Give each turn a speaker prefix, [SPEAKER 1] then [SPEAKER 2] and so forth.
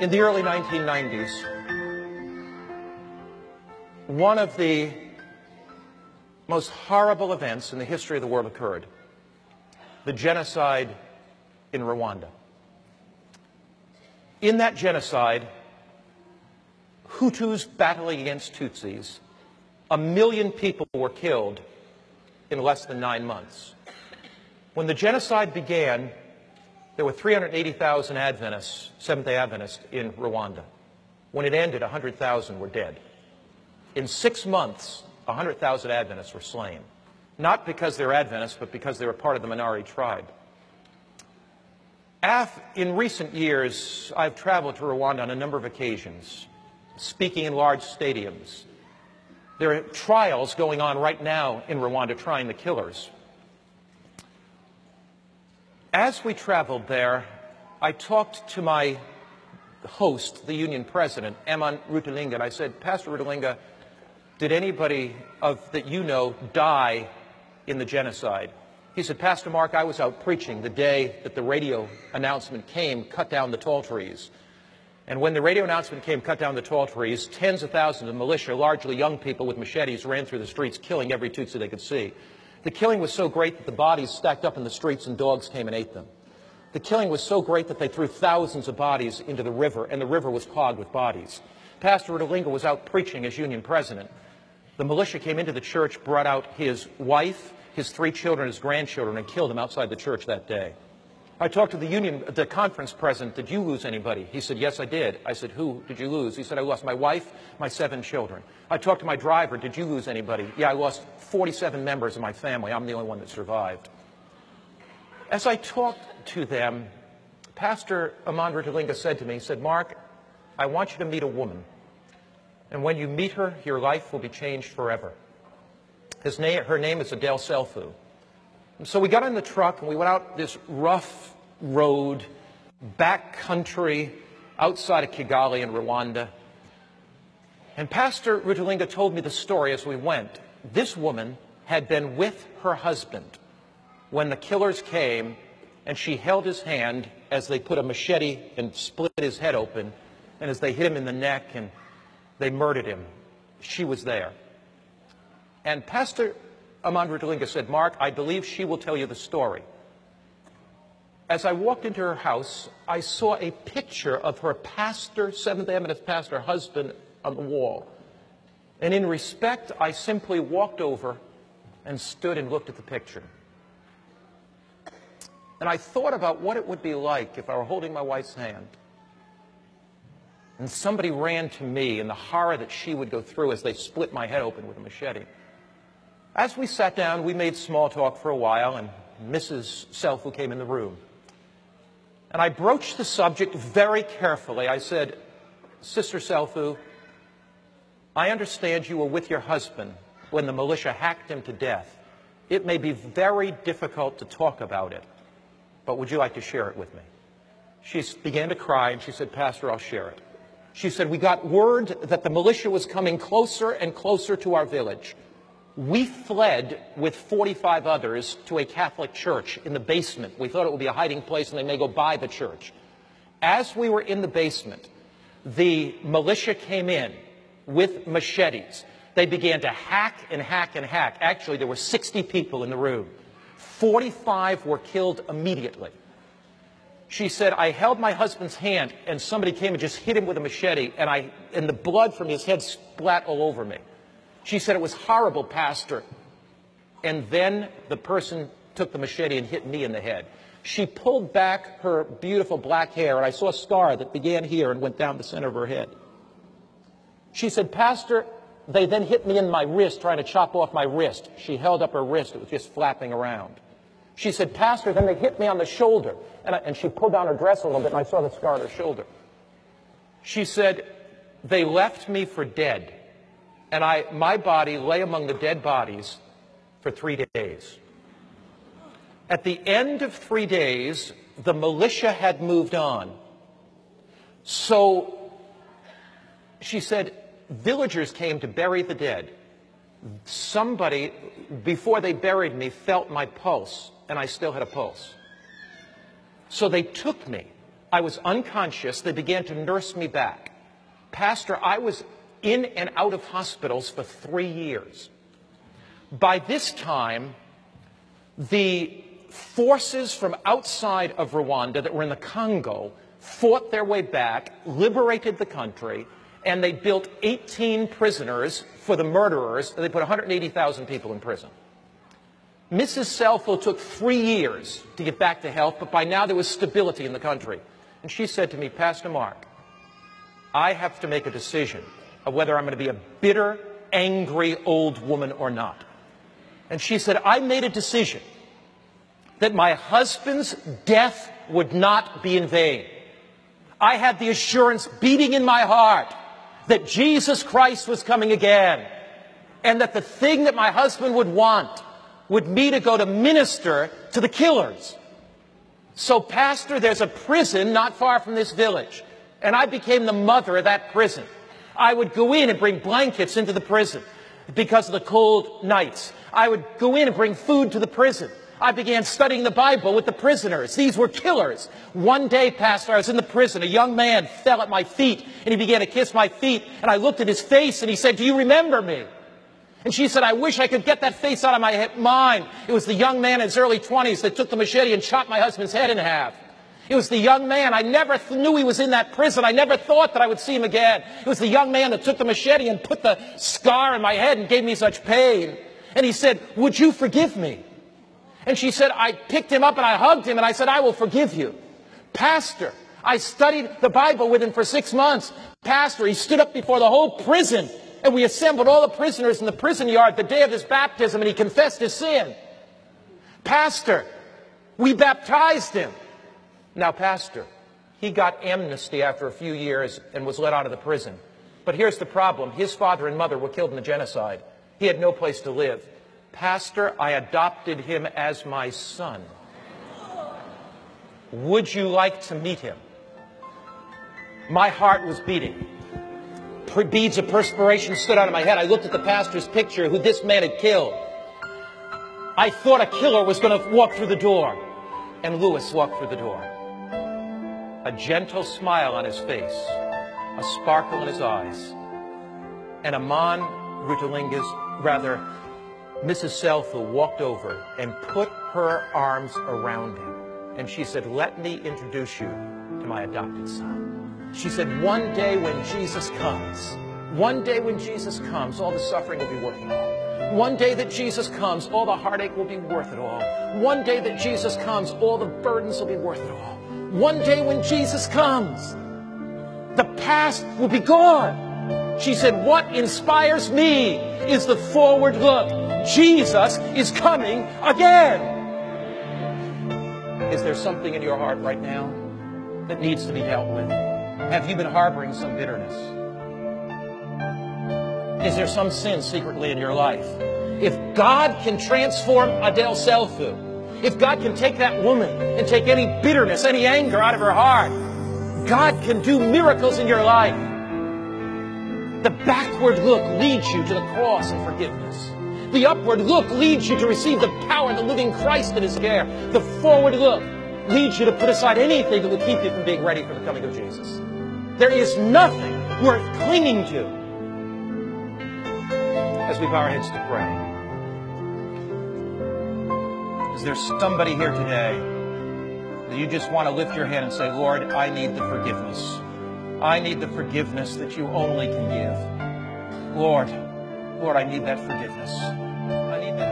[SPEAKER 1] In the early 1990s, one of the most horrible events in the history of the world occurred: the genocide in Rwanda. In that genocide, Hutus battling against Tutsis, 1 million people were killed in less than 9 months. When the genocide began, there were 380,000 Adventists, Seventh-day Adventists, in Rwanda. When it ended, 100,000 were dead. In 6 months, 100,000 Adventists were slain. Not because they were Adventists, but because they were part of the minority tribe. In recent years, I've traveled to Rwanda on a number of occasions, speaking in large stadiums. There are trials going on right now in Rwanda trying the killers. As we traveled there, I talked to my host, the union president, Eman Rutalinga, and I said, "Pastor Rutalinga, did anybody that you know die in the genocide?" He said, "Pastor Mark, I was out preaching the day that the radio announcement came, cut down the tall trees. And when the radio announcement came, cut down the tall trees, tens of thousands of militia, largely young people with machetes, ran through the streets, killing every Tutsi they could see. The killing was so great that the bodies stacked up in the streets and dogs came and ate them. The killing was so great that they threw thousands of bodies into the river, and the river was clogged with bodies. Pastor Rutalinga was out preaching as union president. The militia came into the church, brought out his wife, his 3 children, his grandchildren, and killed them outside the church that day. I talked to the conference president. "Did you lose anybody?" He said, "Yes, I did." I said, "Who did you lose?" He said, "I lost my wife, my 7 children." I talked to my driver. "Did you lose anybody?" "Yeah, I lost 47 members of my family. I'm the only one that survived." As I talked to them, Pastor Eman Rutalinga said to me, he said, "Mark, I want you to meet a woman. And when you meet her, your life will be changed forever. Her name is Adele Selfu." And so we got in the truck and we went out this rough road, back country, outside of Kigali in Rwanda. And Pastor Rutalinga told me the story as we went. This woman had been with her husband when the killers came, and she held his hand as they put a machete and split his head open, and as they hit him in the neck and they murdered him. She was there. And Pastor Eman Rutalinga said, "Mark, I believe she will tell you the story." As I walked into her house, I saw a picture of her pastor, Seventh-day Adventist pastor, husband on the wall. And in respect, I simply walked over and stood and looked at the picture. And I thought about what it would be like if I were holding my wife's hand and somebody ran to me, and the horror that she would go through as they split my head open with a machete. As we sat down, we made small talk for a while, and Mrs. Selfu came in the room. And I broached the subject very carefully. I said, "Sister Selfu, I understand you were with your husband when the militia hacked him to death. It may be very difficult to talk about it, but would you like to share it with me?" She began to cry, and she said, "Pastor, I'll share it." She said, "We got word that the militia was coming closer and closer to our village. We fled with 45 others to a Catholic church in the basement. We thought it would be a hiding place and they may go by the church. As we were in the basement, the militia came in with machetes. They began to hack and hack and hack. Actually, there were 60 people in the room. 45 were killed immediately. She said, I held my husband's hand and somebody came and just hit him with a machete, and the blood from his head splat all over me. She said, it was horrible, Pastor. And then the person took the machete and hit me in the head. She pulled back her beautiful black hair, and I saw a scar that began here and went down the center of her head. She said, Pastor, they then hit me in my wrist, trying to chop off my wrist. She held up her wrist. It was just flapping around. She said, Pastor, then they hit me on the shoulder. And she pulled down her dress a little bit, and I saw the scar on her shoulder. She said, they left me for dead. And my body lay among the dead bodies for 3 days. At the end of 3 days, the militia had moved on. So, she said, villagers came to bury the dead. Somebody, before they buried me, felt my pulse, and I still had a pulse. So they took me, I was unconscious. They began to nurse me back. Pastor, I was in and out of hospitals for 3 years. By this time, the forces from outside of Rwanda that were in the Congo fought their way back, liberated the country, and they built 18 prisoners for the murderers. They put 180,000 people in prison. Mrs. Selfo took 3 years to get back to health, but by now there was stability in the country. And she said to me, Pastor Mark, I have to make a decision of whether I'm going to be a bitter, angry old woman or not. And she said, I made a decision that my husband's death would not be in vain. I had the assurance beating in my heart that Jesus Christ was coming again, and that the thing that my husband would want would be to go to minister to the killers. So, Pastor, there's a prison not far from this village, and I became the mother of that prison. I would go in and bring blankets into the prison because of the cold nights. I would go in and bring food to the prison. I began studying the Bible with the prisoners. These were killers. One day, Pastor, I was in the prison. A young man fell at my feet, and he began to kiss my feet, and I looked at his face, and he said, do you remember me? And she said, I wish I could get that face out of my mind. It was the young man in his early 20s that took the machete and chopped my husband's head in half. It was the young man. I never knew he was in that prison. I never thought that I would see him again. It was the young man that took the machete and put the scar in my head and gave me such pain. And he said, would you forgive me? And she said, I picked him up and I hugged him and I said, I will forgive you. Pastor, I studied the Bible with him for 6 months. Pastor, he stood up before the whole prison, and we assembled all the prisoners in the prison yard the day of his baptism, and he confessed his sin. Pastor, we baptized him. Now, Pastor, he got amnesty after a few years and was let out of the prison. But here's the problem. His father and mother were killed in the genocide. He had no place to live. Pastor, I adopted him as my son. Would you like to meet him? My heart was beating. Beads of perspiration stood out of my head. I looked at the pastor's picture, who this man had killed. I thought a killer was going to walk through the door. And Louis walked through the door. A gentle smile on his face, a sparkle in his eyes. And Mrs. Selfo walked over and put her arms around him. And she said, let me introduce you to my adopted son. She said, one day when Jesus comes, all the suffering will be worth it all. One day that Jesus comes, all the heartache will be worth it all. One day that Jesus comes, all the burdens will be worth it all. One day when Jesus comes, the past will be gone. She said, what inspires me is the forward look. Jesus is coming again. Is there something in your heart right now that needs to be dealt with? Have you been harboring some bitterness? Is there some sin secretly in your life? If God can transform Adele Selfu, if God can take that woman and take any bitterness, any anger out of her heart, God can do miracles in your life. The backward look leads you to the cross and forgiveness. The upward look leads you to receive the power of the living Christ that is there. The forward look leads you to put aside anything that would keep you from being ready for the coming of Jesus. There is nothing worth clinging to. As we bow our heads to pray, is there somebody here today that you just want to lift your hand and say, Lord, I need the forgiveness. I need the forgiveness that you only can give. Lord, I need that forgiveness. I need that.